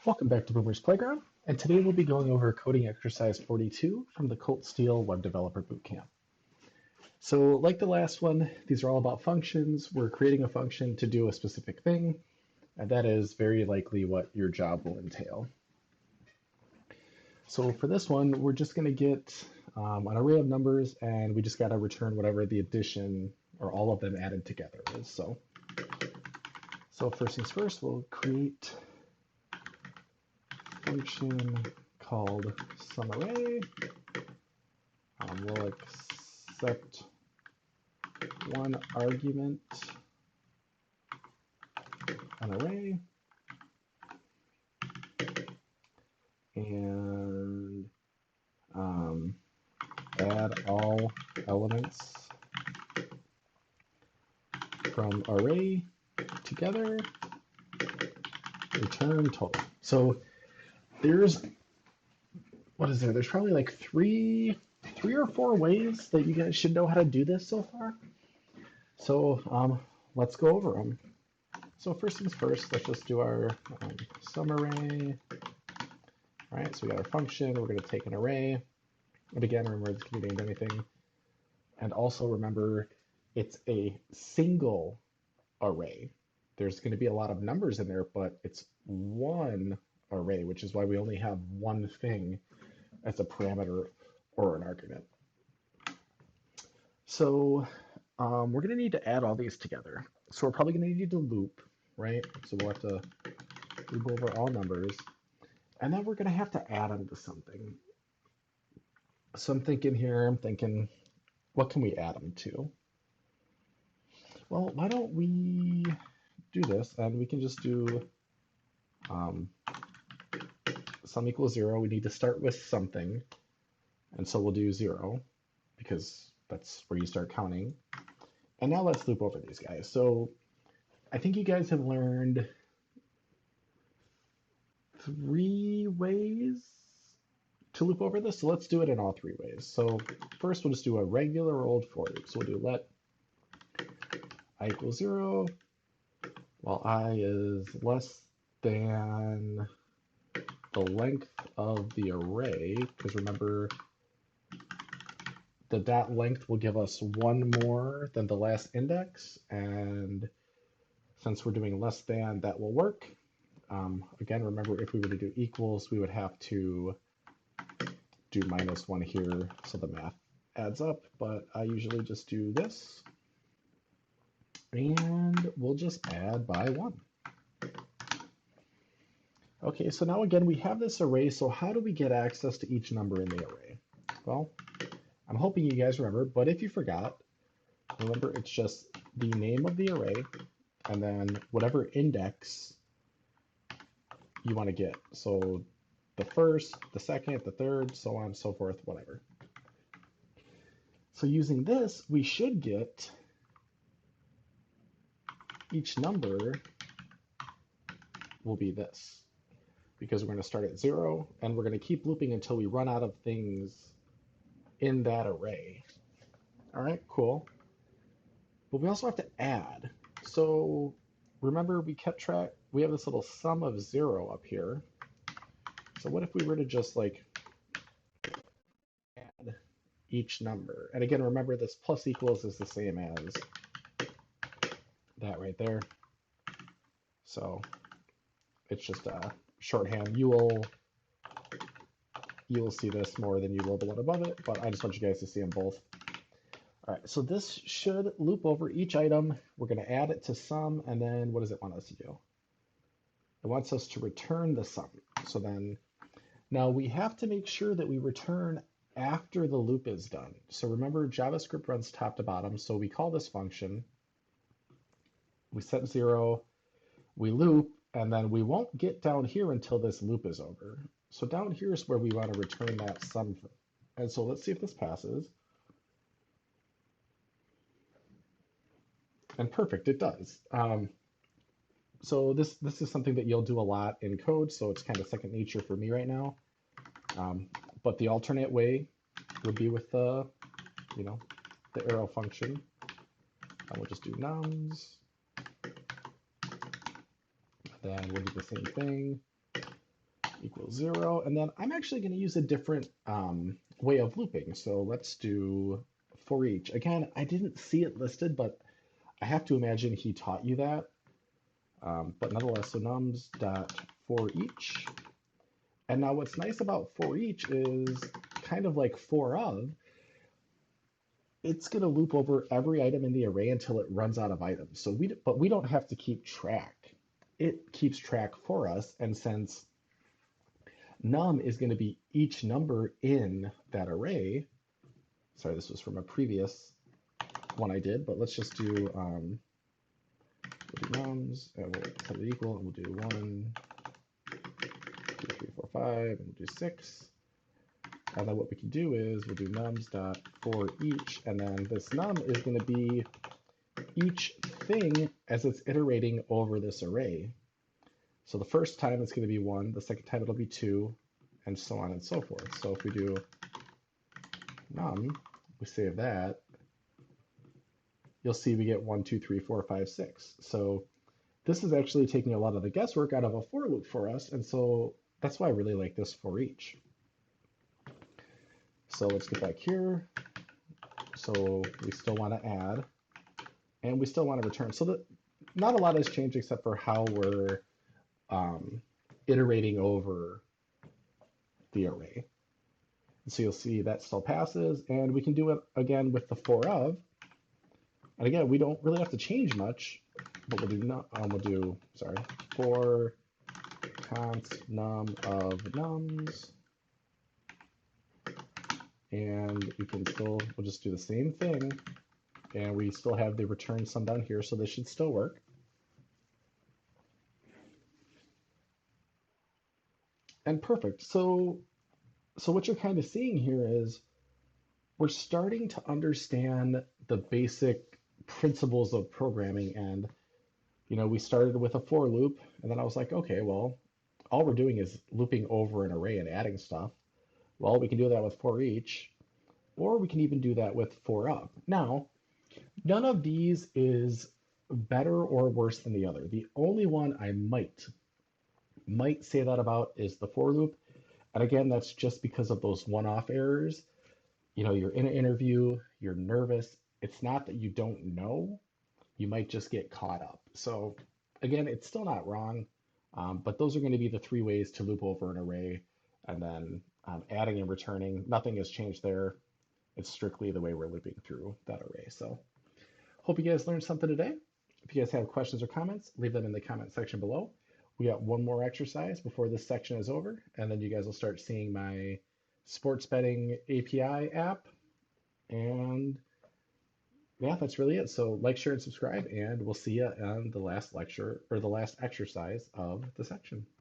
Welcome back to Boomer's Playground, and today we'll be going over coding exercise 42 from the Colt Steele Web Developer Bootcamp. So like the last one, these are all about functions. We're creating a function to do a specific thing, and that is very likely what your job will entail. So for this one, we're just going to get an array of numbers, and we just got to return whatever the addition or all of them added together is. So first things first, we'll create function called SumArray. We'll accept one argument, an array, and add all elements from array together, return total. So there's there's probably like three or four ways that you guys should know how to do this so far. So let's go over them. So first things first, let's just do our SumArray. All right, so we got our function. We're going to take an array, and again, remember this can be named anything. And also remember, it's a single array. There's going to be a lot of numbers in there, but it's one array, which is why we only have one thing as a parameter or an argument. So we're going to need to add all these together. So we're probably going to need to loop, right? So we'll have to loop over all numbers. And then we're going to have to add them to something. So I'm thinking, what can we add them to? Well, why don't we do this, and we can just do sum equals 0. We need to start with something, and so we'll do 0 because that's where you start counting. And now let's loop over these guys. So I think you guys have learned 3 ways to loop over this, so let's do it in all 3 ways. So first we'll just do a regular old for loop. So we'll do let I equals 0 while I is less than the length of the array, because remember the dot length will give us one more than the last index, and since we're doing less than, that will work. Again, remember, if we were to do equals, we would have to do -1 here so the math adds up, but I usually just do this, and we'll just add by 1. Okay, so now again, we have this array, so how do we get access to each number in the array? Well, I'm hoping you guys remember, but if you forgot, remember it's just the name of the array, and then whatever index you want to get. So the first, the second, the third, so on and so forth, whatever. So using this, we should get each number will be this, because we're going to start at 0, and we're going to keep looping until we run out of things in that array. All right, cool. But we also have to add. So remember, we kept track, we have this little sum of 0 up here. So what if we were to just like add each number? And again, remember this plus equals is the same as that right there. So it's just a shorthand. You will see this more than you will the one above it, but I just want you guys to see them both. All right, so this should loop over each item. We're going to add it to sum, and then what does it want us to do? It wants us to return the sum. So then, now we have to make sure that we return after the loop is done. So remember, JavaScript runs top to bottom, so we call this function, we set 0, we loop, and then we won't get down here until this loop is over. So down here is where we want to return that sum. And so let's see if this passes. And perfect, it does. So this is something that you'll do a lot in code, so it's kind of second nature for me right now. But the alternate way would be with the arrow function. And we'll just do nums. Then we'll do the same thing. equals 0. And then I'm actually going to use a different way of looping. So let's do for each. Again, I didn't see it listed, but I have to imagine he taught you that. But nonetheless, so nums dot for each. And now what's nice about for each is kind of like for of, it's going to loop over every item in the array until it runs out of items. But we don't have to keep track. It keeps track for us. And since num is going to be each number in that array, sorry, this was from a previous one I did, but let's just do, we'll do nums, and we'll set it equal, and we'll do 1, 2, 3, 4, 5, and we'll do 6. And then what we can do is we'll do nums dot for each, and then this num is going to be each thing as it's iterating over this array. So the first time it's going to be 1, the second time it'll be 2, and so on and so forth. So if we do num, we save that, you'll see we get 1, 2, 3, 4, 5, 6. So this is actually taking a lot of the guesswork out of a for loop for us, and so that's why I really like this for each. So let's get back here. So we still want to add, and we still want to return. So not a lot has changed except for how we're iterating over the array. And so you'll see that still passes, and we can do it again with the for of. And again, we don't really have to change much, but we'll do for const num of nums. And we'll just do the same thing. And we still have the return sum down here, so this should still work. And perfect. So what you're kind of seeing here is we're starting to understand the basic principles of programming. And, we started with a for loop, and then I was like, okay, well, all we're doing is looping over an array and adding stuff. Well, we can do that with for each, or we can even do that with for of. Now, none of these is better or worse than the other. The only one I might say that about is the for loop. And again, that's just because of those one-off errors. You're in an interview, you're nervous. It's not that you don't know, you might just get caught up. So again, it's still not wrong, but those are going to be the 3 ways to loop over an array. And then adding and returning, nothing has changed there. It's strictly the way we're looping through that array. So hope you guys learned something today. If you guys have questions or comments, leave them in the comment section below. We got one more exercise before this section is over, and then you guys will start seeing my sports betting API app. And yeah, that's really it. So like, share, and subscribe, and we'll see you on the last lecture or the last exercise of the section.